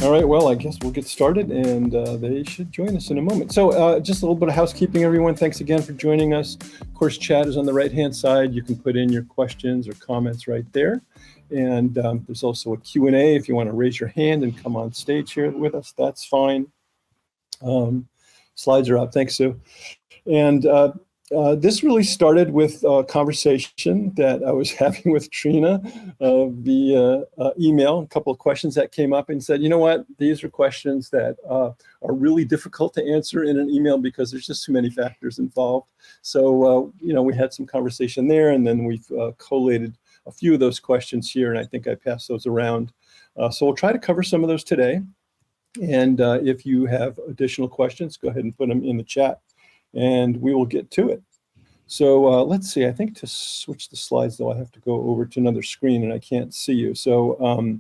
All right, well, I guess we'll get started, and they should join us in a moment. So just a little bit of housekeeping, everyone. Thanks again for joining us. Of course, chat is on the right-hand side. You can put in your questions or comments right there. And there's also a Q&A if you want to raise your hand and come on stage here with us. That's fine. Slides are up. Thanks, Sue. And this really started with a conversation that I was having with Trina via email, a couple of questions that came up, and said, you know what, these are questions that are really difficult to answer in an email because there's just too many factors involved. So, we had some conversation there, and then we've collated a few of those questions here, and I think I passed those around. So we'll try to cover some of those today. And if you have additional questions, go ahead and put them in the chat, and we will get to it. So let's see, I think to switch the slides, though, I have to go over to another screen and I can't see you. So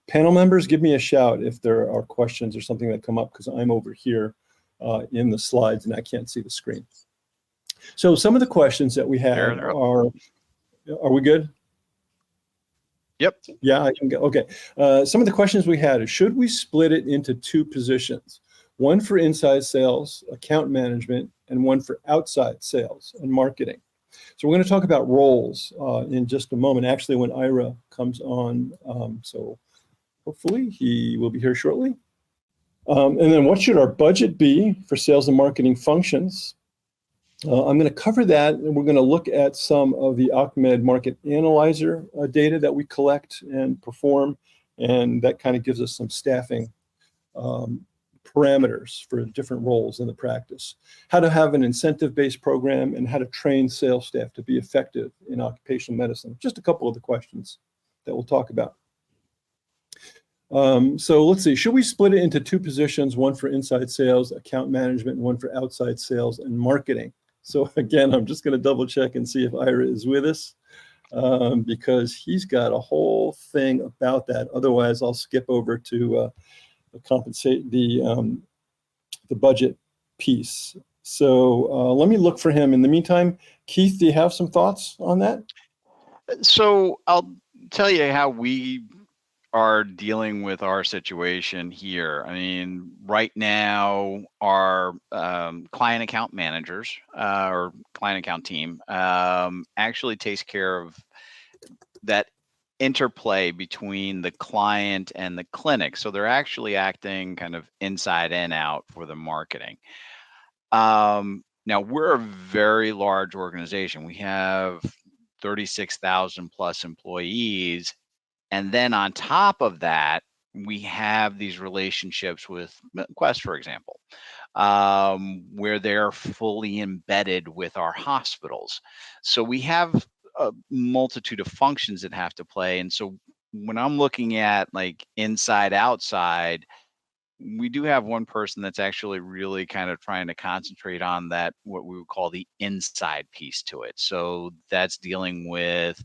panel members, give me a shout if there are questions or something that come up, because I'm over here in the slides and I can't see the screen. So some of the questions that we have are we good? Yep. Yeah, I can go. Okay. Some of the questions we had is, should we split it into two positions? One for inside sales, account management, and one for outside sales and marketing. So we're going to talk about roles in just a moment, actually, when Ira comes on. So hopefully he will be here shortly. And then what should our budget be for sales and marketing functions? I'm going to cover that, and we're going to look at some of the ACMED market analyzer data that we collect and perform, and that kind of gives us some staffing parameters for different roles in the practice. How to have an incentive-based program, and how to train sales staff to be effective in occupational medicine. Just a couple of the questions that we'll talk about. So let's see, should we split it into two positions, one for inside sales, account management, and one for outside sales and marketing? So again, I'm just going to double check and see if Ira is with us, because he's got a whole thing about that. Otherwise, I'll skip over to compensate the budget piece. So let me look for him. In the meantime, Keith, do you have some thoughts on that? So I'll tell you how we are dealing with our situation here. I mean, right now, our client account managers or client account team actually takes care of that interplay between the client and the clinic. So they're actually acting kind of inside and out for the marketing. Now, we're a very large organization. We have 36,000 plus employees. And then on top of that, we have these relationships with Quest, for example, where they're fully embedded with our hospitals. So we have a multitude of functions that have to play. And so when I'm looking at like inside, outside, we do have one person that's actually really kind of trying to concentrate on that, what we would call the inside piece to it. So that's dealing with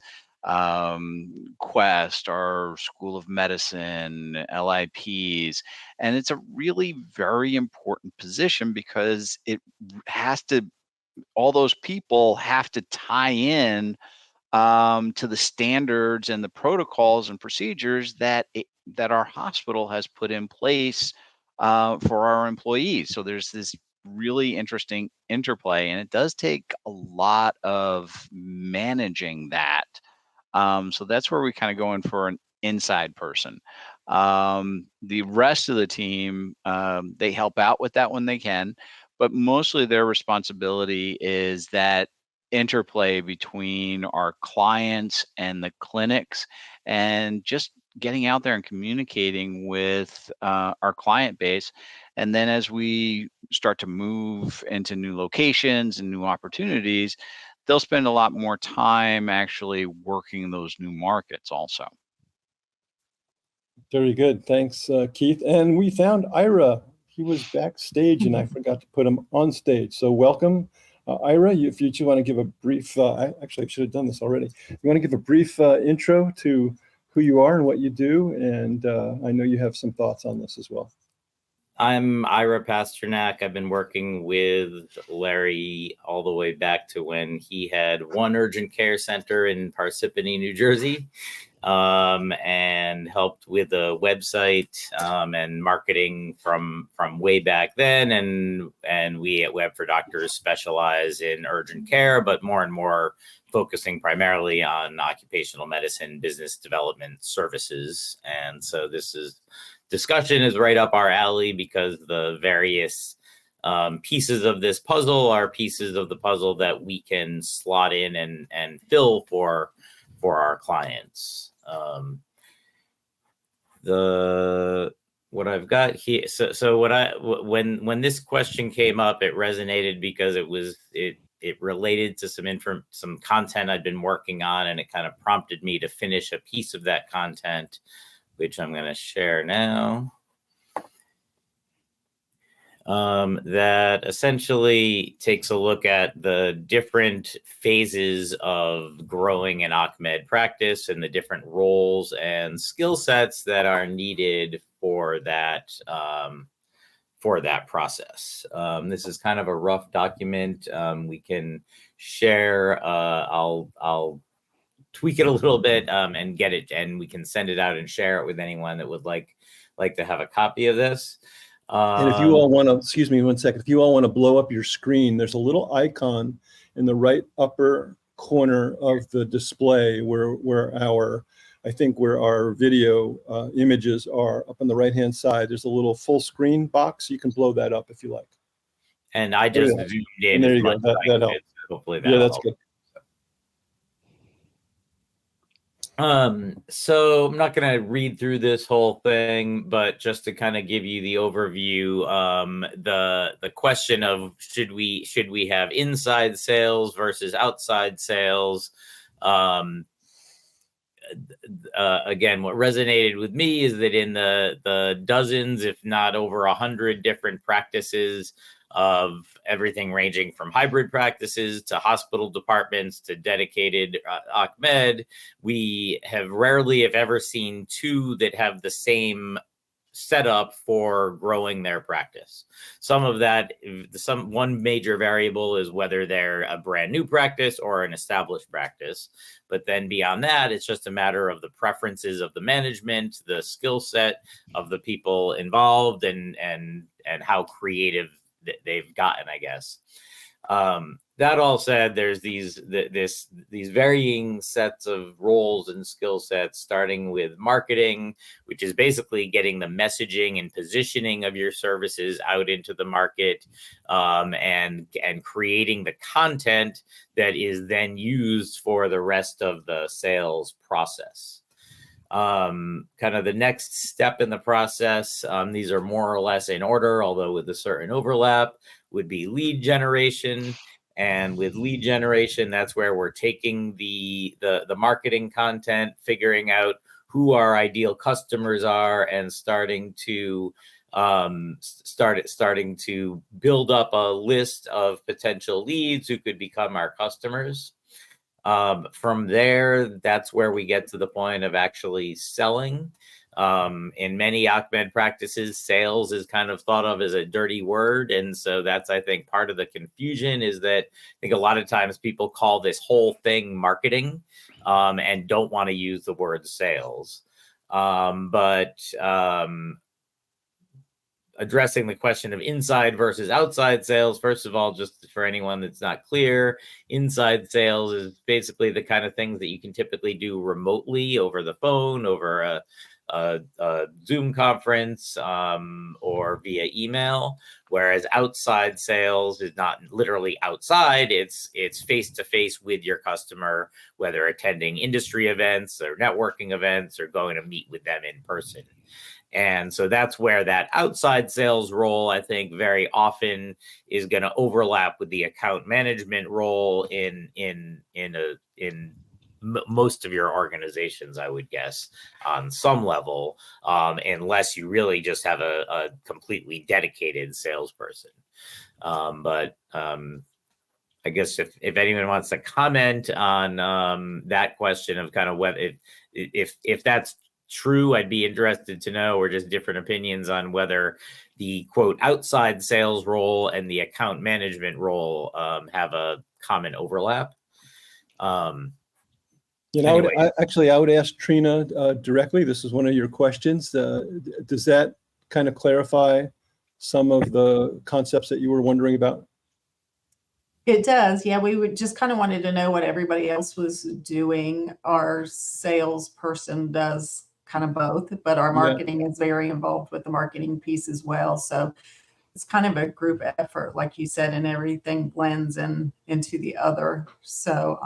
Quest, our School of Medicine, LIPs, and it's a really very important position because it has to, all those people have to tie in to the standards and the protocols and procedures that our hospital has put in place for our employees. So there's this really interesting interplay, and it does take a lot of managing that. So that's where we kind of go in for an inside person. The rest of the team, they help out with that when they can, but mostly their responsibility is that interplay between our clients and the clinics, and just getting out there and communicating with our client base. And then as we start to move into new locations and new opportunities, they'll spend a lot more time actually working those new markets also. Very good. Thanks, Keith. And we found Ira. He was backstage and I forgot to put him on stage. So welcome, Ira. If you want to give a brief, actually I should have done this already. You want to give a brief intro to who you are and what you do. And I know you have some thoughts on this as well. I'm Ira Pasternak. I've been working with Larry all the way back to when he had one urgent care center in Parsippany, New Jersey. and helped with the website and marketing from way back then. And we at Web for Doctors specialize in urgent care, but more and more focusing primarily on occupational medicine business development services. And so discussion is right up our alley, because the various pieces of this puzzle are pieces of the puzzle that we can slot in and fill for our clients. What I've got here, when this question came up, it resonated because it related to some content I'd been working on, and it kind of prompted me to finish a piece of that content, which I'm going to share now. That essentially takes a look at the different phases of growing an OCMED practice and the different roles and skill sets that are needed for that process. This is kind of a rough document. We can share. I'll tweak it a little bit and get it, and we can send it out and share it with anyone that would like to have a copy of this. And if you all want to, excuse me 1 second, if you all want to blow up your screen, there's a little icon in the right upper corner of the display where our video images are. Up on the right-hand side, there's a little full screen box. You can blow that up if you like. And I just zoomed in. And there you go. That helps. Hopefully that that's helps. good. So I'm not going to read through this whole thing, but just to kind of give you the overview, the question of should we have inside sales versus outside sales? Again, what resonated with me is that in the dozens, if not over 100 different practices of everything ranging from hybrid practices to hospital departments to dedicated OCMED, we have rarely, if ever, seen two that have the same setup for growing their practice. One major variable is whether they're a brand new practice or an established practice. But then beyond that, it's just a matter of the preferences of the management, the skill set of the people involved, and how creative they've gotten, I guess. That all said, there's these varying sets of roles and skill sets, starting with marketing, which is basically getting the messaging and positioning of your services out into the market, and creating the content that is then used for the rest of the sales process. Kind of the next step in the process, these are more or less in order, although with a certain overlap, would be lead generation. And with lead generation, that's where we're taking the marketing content, figuring out who our ideal customers are, and starting to build up a list of potential leads who could become our customers. From there, that's where we get to the point of actually selling. In many OCMED practices, sales is kind of thought of as a dirty word. And so that's, I think, part of the confusion, is that I think a lot of times people call this whole thing marketing, and don't want to use the word sales. Addressing the question of inside versus outside sales, first of all, just for anyone that's not clear, inside sales is basically the kind of things that you can typically do remotely over the phone, over a Zoom conference, or via email, whereas outside sales is not literally outside, it's face-to-face with your customer, whether attending industry events or networking events or going to meet with them in person. And so that's where that outside sales role, I think, very often is going to overlap with the account management role in most of your organizations, I would guess, on some level, unless you really just have a completely dedicated salesperson. I guess if anyone wants to comment on that question of kind of whether if that's true, I'd be interested to know, or just different opinions on whether the quote outside sales role and the account management role have a common overlap. You know, Anyway. I would ask Trina directly. This is one of your questions. Does that kind of clarify some of the concepts that you were wondering about? It does. Yeah, we would just kind of wanted to know what everybody else was doing. Our salesperson does kind of both, but our marketing is very involved with the marketing piece as well. So it's kind of a group effort, like you said, and everything blends into the other. So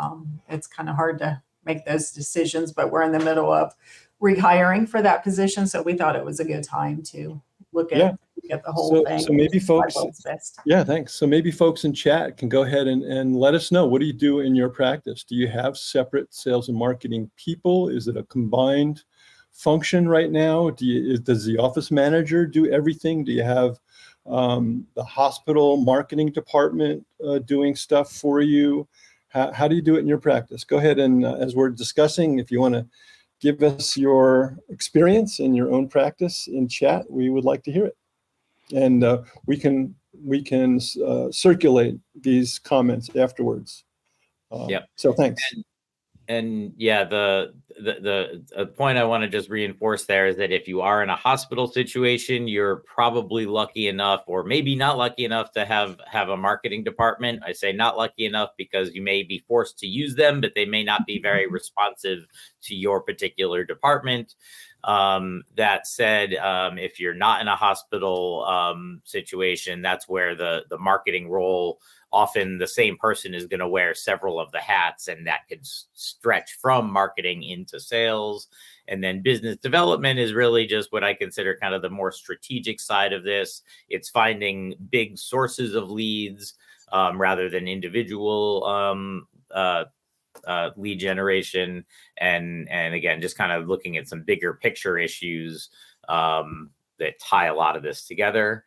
it's kind of hard to make those decisions, but we're in the middle of rehiring for that position. So we thought it was a good time to look at the whole thing. So maybe folks, best. thanks. So maybe folks in chat can go ahead and let us know, what do you do in your practice? Do you have separate sales and marketing people? Is it a combined function right now? Does the office manager do everything? Do you have the hospital marketing department doing stuff for you? How do you do it in your practice? Go ahead and as we're discussing, if you want to give us your experience in your own practice in chat, we would like to hear it. And we can circulate these comments afterwards. So thanks. And yeah, the point I want to just reinforce there is that if you are in a hospital situation, you're probably lucky enough, or maybe not lucky enough, to have a marketing department. I say not lucky enough because you may be forced to use them, but they may not be very responsive to your particular department. That said, if you're not in a hospital situation, that's where the marketing role, often the same person is going to wear several of the hats, and that could stretch from marketing into sales. And then business development is really just what I consider kind of the more strategic side of this. It's finding big sources of leads rather than individual lead generation. And again, just kind of looking at some bigger picture issues that tie a lot of this together.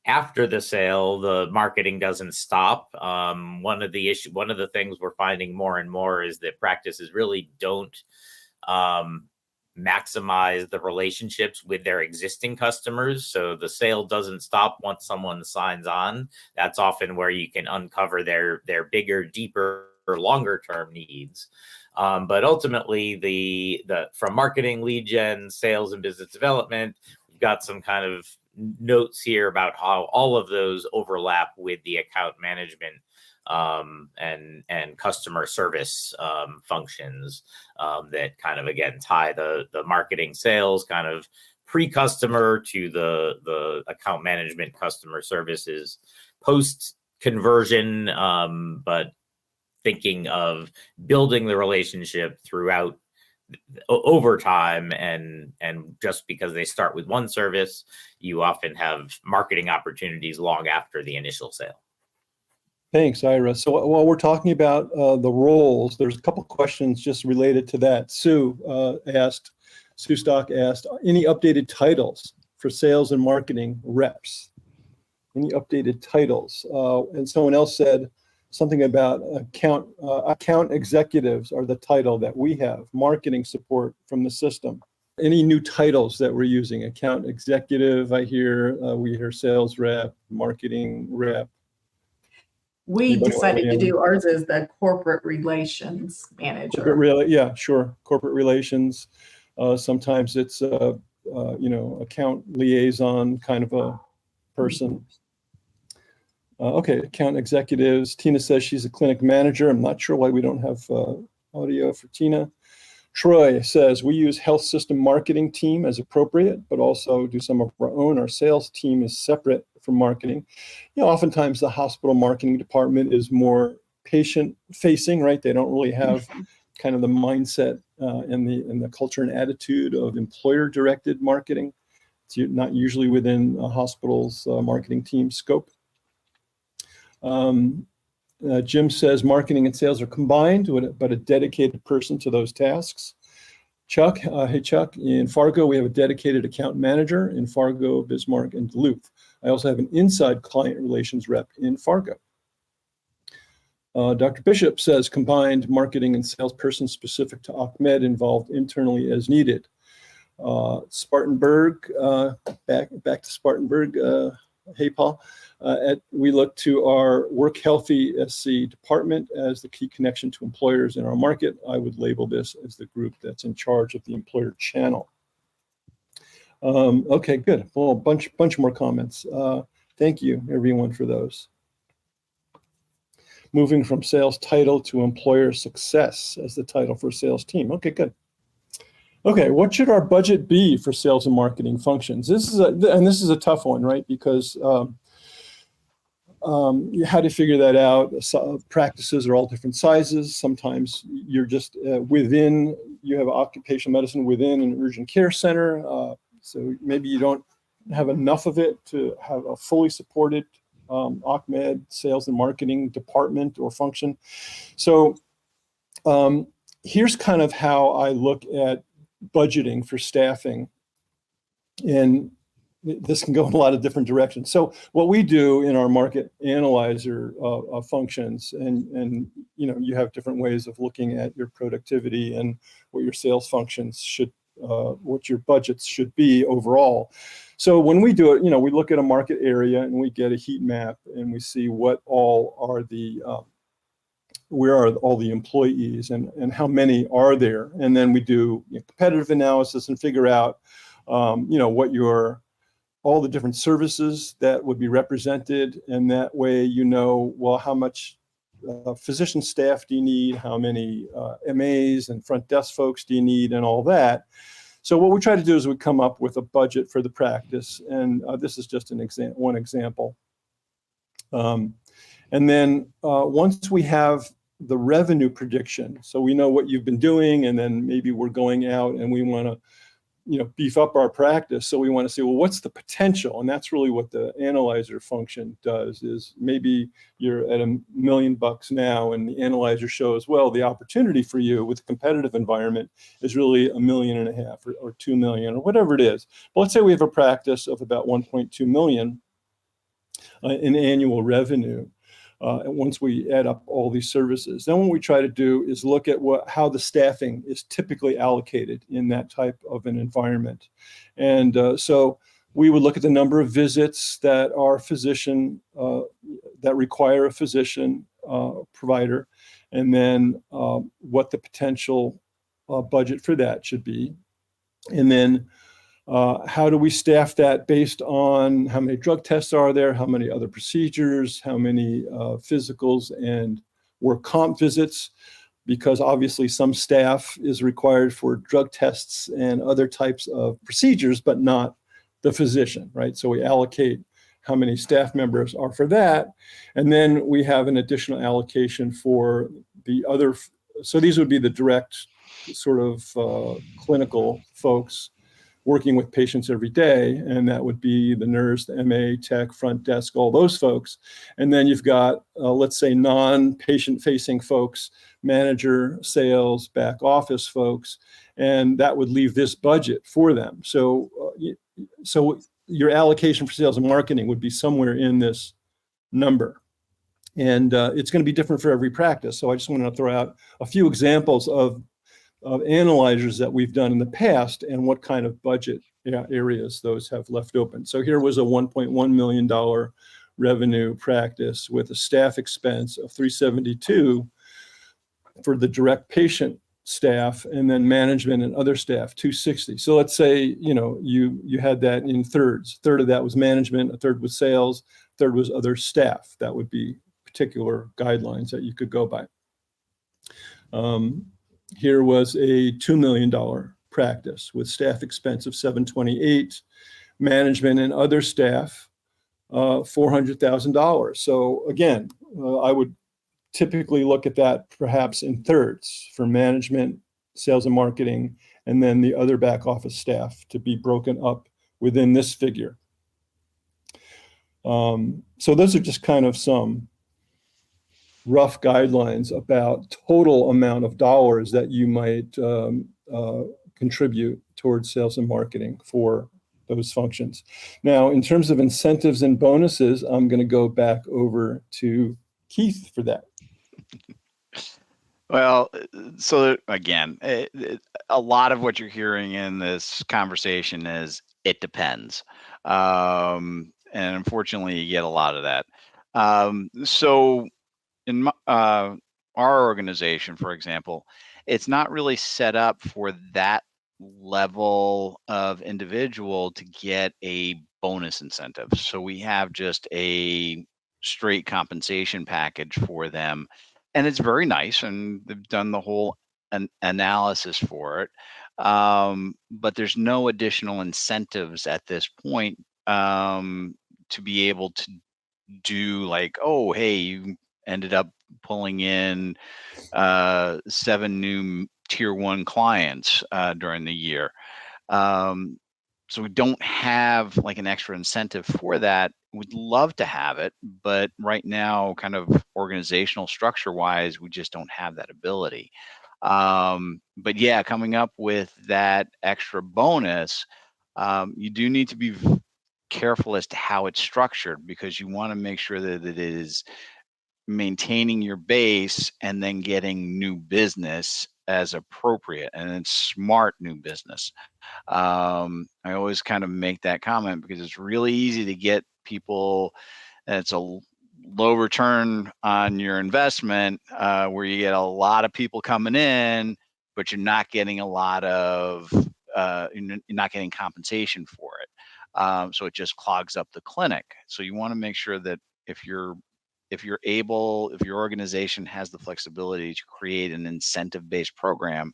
After the sale, the marketing doesn't stop. One of the things we're finding more and more is that practices really don't maximize the relationships with their existing customers. So the sale doesn't stop once someone signs on. That's often where you can uncover their bigger, deeper, longer term needs. But ultimately, from marketing, lead gen, sales, and business development, we've got some kind of notes here about how all of those overlap with the account management and customer service functions that kind of, again, tie the marketing sales kind of pre-customer to the account management customer services post conversion, but thinking of building the relationship throughout over time, and just because they start with one service, you often have marketing opportunities long after the initial sale. Thanks, Ira. So while we're talking about the roles, there's a couple questions just related to that. Sue Stock asked, any updated titles for sales and marketing reps? Any updated titles? And someone else said something about account executives are the title that we have, marketing support from the system. Any new titles that we're using? Account executive, we hear sales rep, marketing rep. We decided to do ours as the corporate relations manager. Corporate relations. Sometimes it's account liaison kind of a person. Account executives. Tina says she's a clinic manager. I'm not sure why we don't have audio for Tina. Troy says we use health system marketing team as appropriate, but also do some of our own. Our sales team is separate from marketing. Oftentimes the hospital marketing department is more patient facing, right? They don't really have kind of the mindset and the culture and attitude of employer directed marketing. It's not usually within a hospital's marketing team scope. Jim says marketing and sales are combined, but a dedicated person to those tasks. Chuck, hey Chuck, in Fargo, we have a dedicated account manager in Fargo, Bismarck, and Duluth. I also have an inside client relations rep in Fargo. Dr. Bishop says combined marketing and salesperson specific to Ahmed involved internally as needed. Spartanburg, back to Spartanburg. Hey, Paul. We look to our Work Healthy SC department as the key connection to employers in our market. I would label this as the group that's in charge of the employer channel. Okay, good. Well, a bunch more comments. Thank you, everyone, for those. Moving from sales title to employer success as the title for sales team. Okay, good. Okay, what should our budget be for sales and marketing functions? This is a tough one, right? Because you had to figure that out. Practices are all different sizes. Sometimes you're just you have occupational medicine within an urgent care center. So maybe you don't have enough of it to have a fully supported OCMED sales and marketing department or function. So here's kind of how I look at budgeting for staffing. And this can go in a lot of different directions. So what we do in our market analyzer functions, and you have different ways of looking at your productivity and what your sales functions should, what your budgets should be overall. So when we do it, we look at a market area and we get a heat map and we see what all are the where are all the employees and how many are there, and then we do competitive analysis and figure out what all the different services that would be represented, and that way well, how much physician staff do you need, how many MAs and front desk folks do you need, and all that. So what we try to do is we come up with a budget for the practice, and this is just one example. And then once we have the revenue prediction, so we know what you've been doing, and then maybe we're going out and we want to beef up our practice. So we want to say, well, what's the potential? And that's really what the analyzer function does, is maybe you're at $1 million now, and the analyzer shows, well, the opportunity for you with a competitive environment is really $1.5 million or 2 million or whatever it is. But let's say we have a practice of about 1.2 million in annual revenue. And once we add up all these services, then what we try to do is look at how the staffing is typically allocated in that type of an environment. And so we would look at the number of visits that our physician, that require a physician provider, and then what the potential budget for that should be. And then how do we staff that based on how many drug tests are there, how many other procedures, how many physicals and work comp visits, because obviously some staff is required for drug tests and other types of procedures, but not the physician, right? So we allocate how many staff members are for that. And then we have an additional allocation for the other. So these would be the direct sort of clinical folks working with patients every day, and that would be the nurse, the MA, tech, front desk, all those folks. And then you've got, let's say, non-patient facing folks, manager, sales, back office folks, and that would leave this budget for them. So your allocation for sales and marketing would be somewhere in this number. And it's going to be different for every practice. So I just want to throw out a few examples of analyzers that we've done in the past and what kind of budget areas those have left open. So here was a $1.1 million revenue practice with a staff expense of $372 for the direct patient staff, and then management and other staff $260. So let's say you had that in thirds. A third of that was management, a third was sales, a third was other staff. That would be particular guidelines that you could go by. Here was a $2 million practice with staff expense of $728, management and other staff $400,000. So again, I would typically look at that perhaps in thirds for management, sales and marketing, and then the other back office staff to be broken up within this figure. So those are just kind of some rough guidelines about total amount of dollars that you might contribute towards sales and marketing for those functions. Now, in terms of incentives and bonuses, I'm going to go back over to Keith for that. Well, so again, a lot of what you're hearing in this conversation is it depends. and unfortunately, you get a lot of that. So in our organization, for example, it's not really set up for that level of individual to get a bonus incentive. So we have just a straight compensation package for them, and it's very nice, and they've done the whole analysis for it. But there's no additional incentives at this point to be able to do, like, oh, hey, you ended up pulling in 7 new tier 1 clients during the year. So we don't have like an extra incentive for that. We'd love to have it, but right now, kind of organizational structure wise, we just don't have that ability. But yeah, coming up with that extra bonus, you do need to be careful as to how it's structured, because you want to make sure that it is maintaining your base and then getting new business as appropriate, and it's smart new business. I always kind of make that comment because it's really easy to get people, and it's a low return on your investment, where you get a lot of people coming in, but you're not getting a lot of, you're not getting compensation for it. So it just clogs up the clinic. So you want to make sure that if your organization has the flexibility to create an incentive-based program,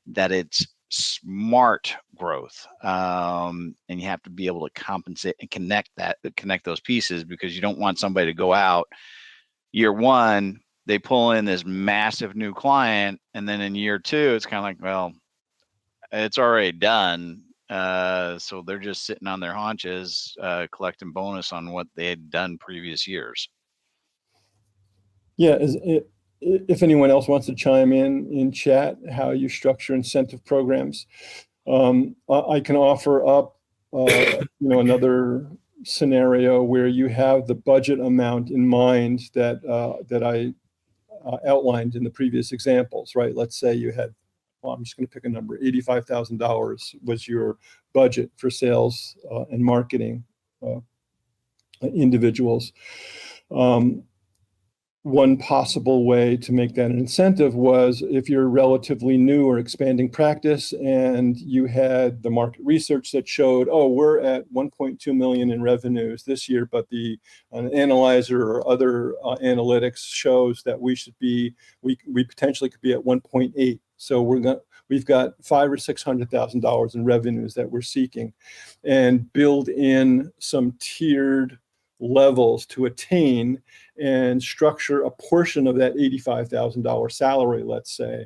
that it's smart growth, and you have to be able to compensate and connect those pieces, because you don't want somebody to go out year 1, they pull in this massive new client, and then in year 2 it's kind of like, well, it's already done. So they're just sitting on their haunches, collecting bonus on what they had done previous years. Yeah, if anyone else wants to chime in chat, how you structure incentive programs, I can offer up, another scenario where you have the budget amount in mind that I outlined in the previous examples, right? Let's say you had, well, I'm just going to pick a number, $85,000 was your budget for sales and marketing individuals. One possible way to make that an incentive was if you're relatively new or expanding practice and you had the market research that showed, oh, we're at 1.2 million in revenues this year, but the analyzer or other analytics shows that we potentially could be at 1.8. So we've got $500,000 or $600,000 in revenues that we're seeking, and build in some tiered levels to attain, and structure a portion of that $85,000 salary, let's say,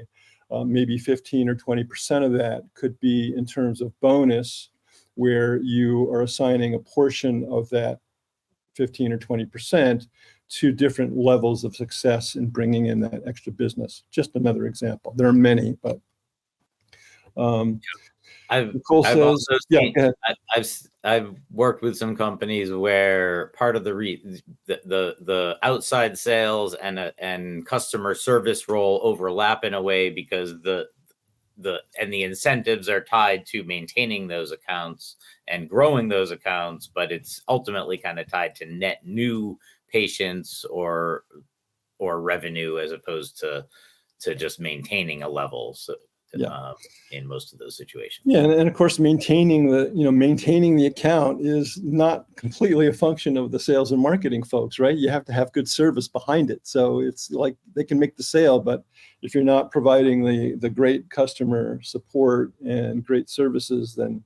maybe 15 or 20% of that could be in terms of bonus, where you are assigning a portion of that 15 or 20% to different levels of success in bringing in that extra business. Just another example. There are many, but I've worked with some companies where part of the outside sales and customer service role overlap in a way, because the incentives are tied to maintaining those accounts and growing those accounts, but it's ultimately kind of tied to net new patients or revenue, as opposed to just maintaining a level. So in most of those situations. Yeah, and of course, maintaining the account is not completely a function of the sales and marketing folks, right? You have to have good service behind it. So it's like they can make the sale, but if you're not providing the great customer support and great services, then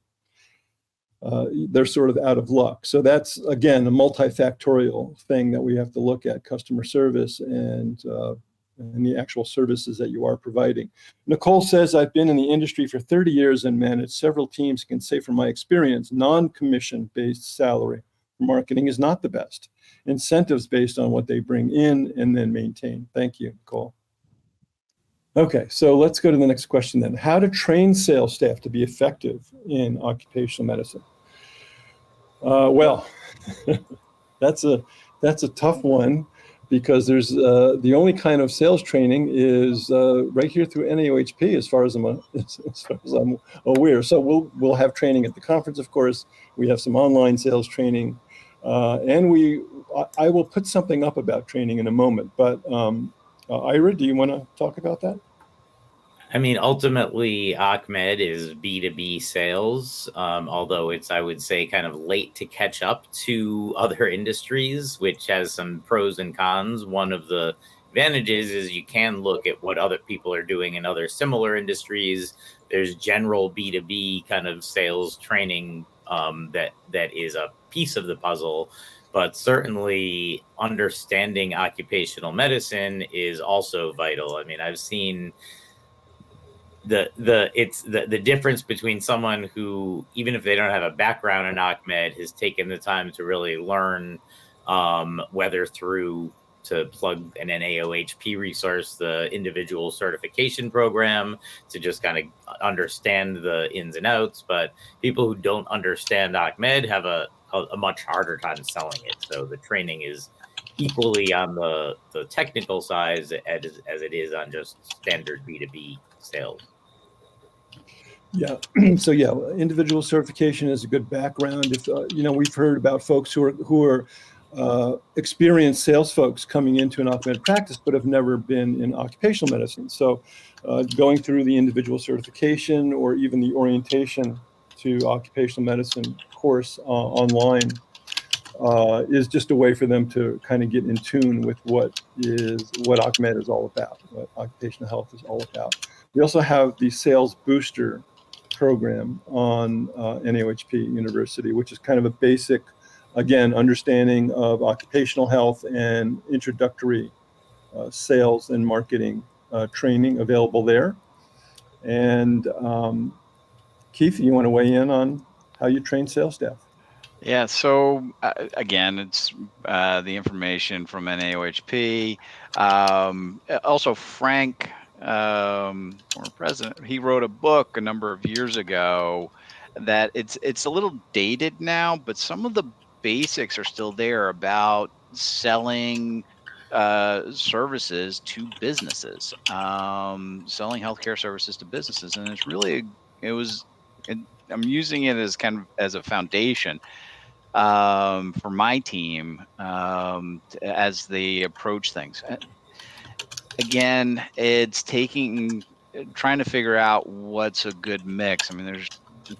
they're sort of out of luck. So that's, again, a multifactorial thing that we have to look at: customer service and the actual services that you are providing. Nicole says, I've been in the industry for 30 years and managed several teams. Can say from my experience, non-commission based salary for marketing is not the best. Incentives based on what they bring in and then maintain. Thank you, Nicole. Okay, so let's go to the next question then. How to train sales staff to be effective in occupational medicine? Well, that's a tough one, because there's the only kind of sales training is right here through NAOHP, as far as I'm aware. So we'll have training at the conference, of course. We have some online sales training. And I will put something up about training in a moment, but Ira, do you want to talk about that? I mean, ultimately, Ahmed is B2B sales, although it's, I would say, kind of late to catch up to other industries, which has some pros and cons. One of the advantages is you can look at what other people are doing in other similar industries. There's general B2B kind of sales training that is a piece of the puzzle. But certainly understanding occupational medicine is also vital. I mean, I've seen the difference between someone who, even if they don't have a background in Ahmed, has taken the time to really learn, whether through, to plug an NAOHP resource, the individual certification program, to just kind of understand the ins and outs. But people who don't understand Ahmed have a much harder time selling it. So the training is equally on the technical side as it is on just standard B2B sales. Yeah. So yeah, individual certification is a good background. If we've heard about folks who are experienced sales folks coming into an Ahmed practice, but have never been in occupational medicine. So going through the individual certification or even the orientation to occupational medicine course online is just a way for them to kind of get in tune with what Ahmed is all about, what occupational health is all about. We also have the Sales Booster program on NAOHP University, which is kind of a basic, again, understanding of occupational health and introductory sales and marketing training available there. And Keith, you want to weigh in on how you train sales staff? Yeah, so again, it's the information from NAOHP. Also, Frank, former president, he wrote a book a number of years ago that it's a little dated now, but some of the basics are still there about selling services to businesses, selling healthcare services to businesses, and I'm using it as kind of as a foundation for my team as they approach things. Again, it's trying to figure out what's a good mix. I mean, there's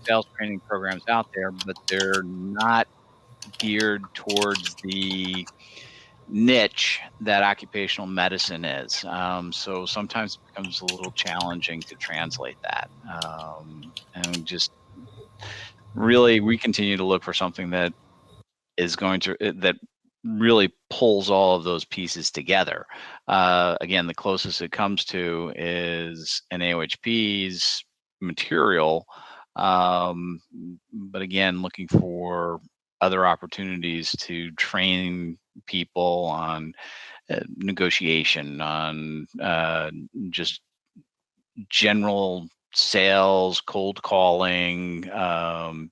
sales training programs out there, but they're not geared towards the niche that occupational medicine is. So sometimes it becomes a little challenging to translate that. And just really, we continue to look for something that really pulls all of those pieces together. Again, the closest it comes to is NAOHP's material. But again, looking for other opportunities to train people on negotiation, on just general sales, cold calling,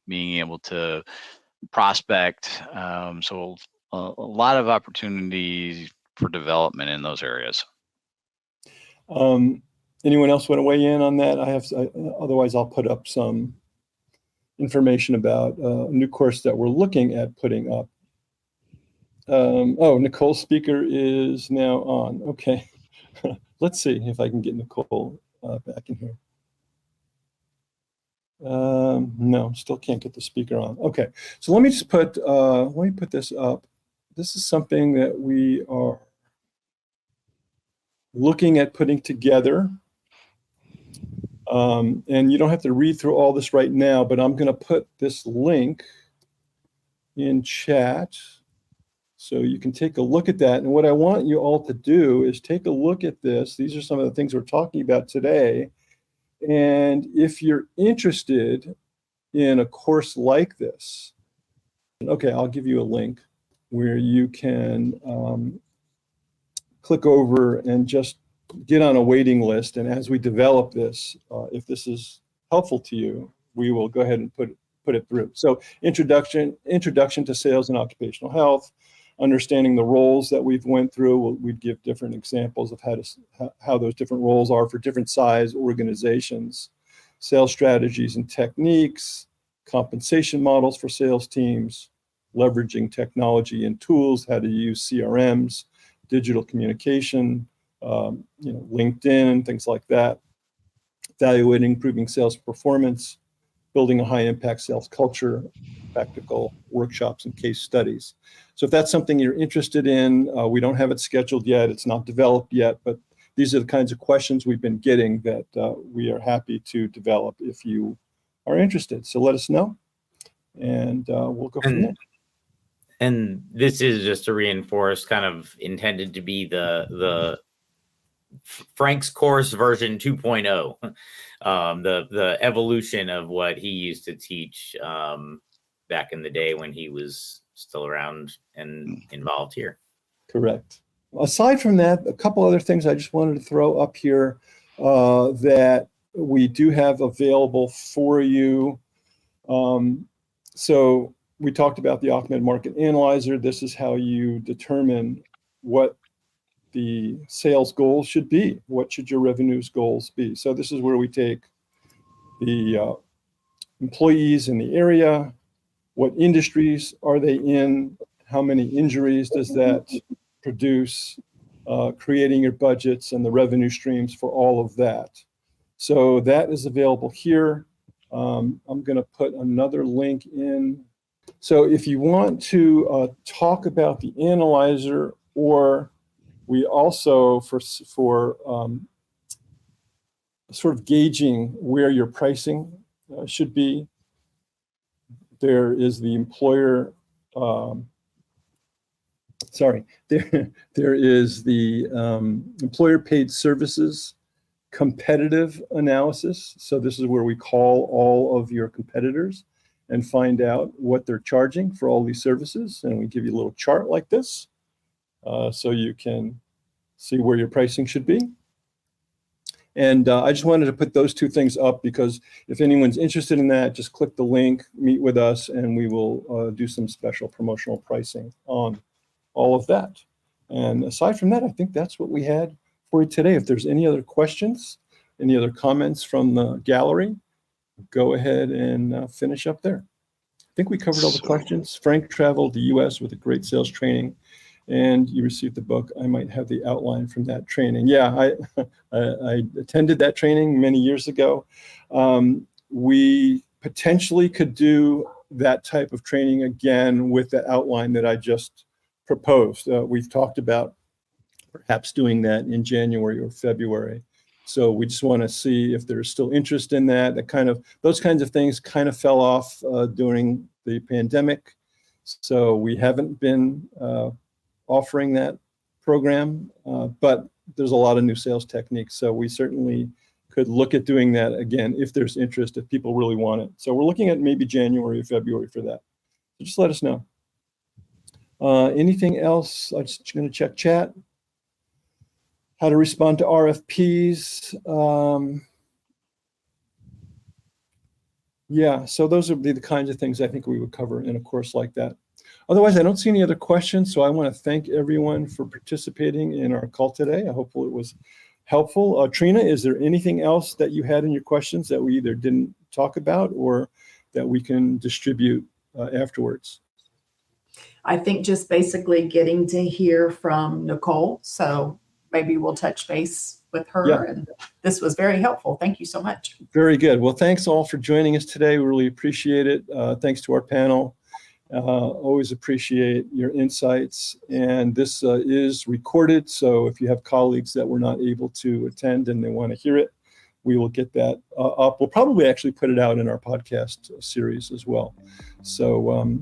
being able to prospect. So a lot of opportunities for development in those areas. Anyone else want to weigh in on that? Otherwise I'll put up some information about a new course that we're looking at putting up. Nicole's speaker is now on. Okay. Let's see if I can get Nicole back in here. No, still can't get the speaker on. Okay, so let me just put this up. This is something that we are looking at putting together. And you don't have to read through all this right now, but I'm going to put this link in chat so you can take a look at that. And what I want you all to do is take a look at this. These are some of the things we're talking about today. And if you're interested in a course like this, okay, I'll give you a link where you can click over and just get on a waiting list. And as we develop this, if this is helpful to you, we will go ahead and put it through. So introduction to sales and occupational health, understanding the roles that we've went through. We'd give different examples of how those different roles are for different size organizations, sales strategies and techniques, compensation models for sales teams, leveraging technology and tools, how to use CRMs, digital communication, LinkedIn, things like that, evaluating, improving sales performance, building a high-impact sales culture, practical workshops and case studies. So if that's something you're interested in, we don't have it scheduled yet. It's not developed yet, but these are the kinds of questions we've been getting that we are happy to develop if you are interested. So let us know, and we'll go from there. And this is just to reinforce, kind of intended to be the Frank's course version 2.0, the evolution of what he used to teach back in the day when he was still around and involved here. Correct. Aside from that, a couple other things I just wanted to throw up here that we do have available for you. So we talked about the Occupational Market Analyzer. This is how you determine what the sales goals should be. What should your revenues goals be? So this is where we take the employees in the area, what industries are they in, how many injuries does that produce, creating your budgets and the revenue streams for all of that. So that is available here. I'm going to put another link in. So if you want to talk about the analyzer, or we also, for sort of gauging where your pricing should be, there is the employer, there is the employer paid services competitive analysis. So this is where we call all of your competitors and find out what they're charging for all these services. And we give you a little chart like this, so you can see where your pricing should be. And I just wanted to put those two things up because if anyone's interested in that, just click the link, meet with us, and we will do some special promotional pricing on all of that. And aside from that, I think that's what we had for you today. If there's any other questions, any other comments from the gallery, go ahead and finish up there. I think we covered all the questions. Frank traveled the US with a great sales training, and you received the book. I might have the outline from that training. Yeah, I attended that training many years ago. We potentially could do that type of training again with the outline that I just proposed. We've talked about perhaps doing that in January or February. So we just want to see if there's still interest in that. Those kinds of things kind of fell off during the pandemic. So we haven't been offering that program, but there's a lot of new sales techniques. So we certainly could look at doing that again if there's interest, if people really want it. So we're looking at maybe January or February for that. So just let us know. Anything else? I'm just going to check chat. How to respond to RFPs. Yeah, so those would be the kinds of things I think we would cover in a course like that. Otherwise, I don't see any other questions, so I want to thank everyone for participating in our call today. I hope it was helpful. Trina, is there anything else that you had in your questions that we either didn't talk about or that we can distribute afterwards? I think just basically getting to hear from Nicole. So maybe we'll touch base with her. Yeah. And this was very helpful. Thank you so much. Very good. Well, thanks all for joining us today. We really appreciate it. Thanks to our panel. Always appreciate your insights. And this is recorded. So if you have colleagues that were not able to attend and they want to hear it, we will get that up. We'll probably actually put it out in our podcast series as well. So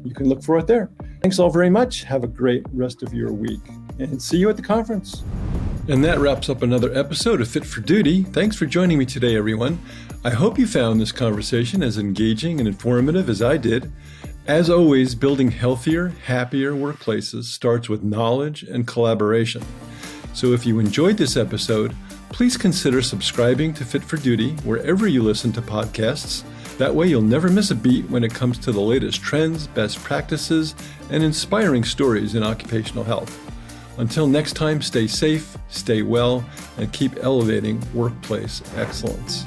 you can look for it there. Thanks all very much. Have a great rest of your week and see you at the conference. And that wraps up another episode of Fit for Duty. Thanks for joining me today, everyone. I hope you found this conversation as engaging and informative as I did. As always, building healthier, happier workplaces starts with knowledge and collaboration. So if you enjoyed this episode, please consider subscribing to Fit for Duty wherever you listen to podcasts. That way you'll never miss a beat when it comes to the latest trends, best practices, and inspiring stories in occupational health. Until next time, stay safe, stay well, and keep elevating workplace excellence.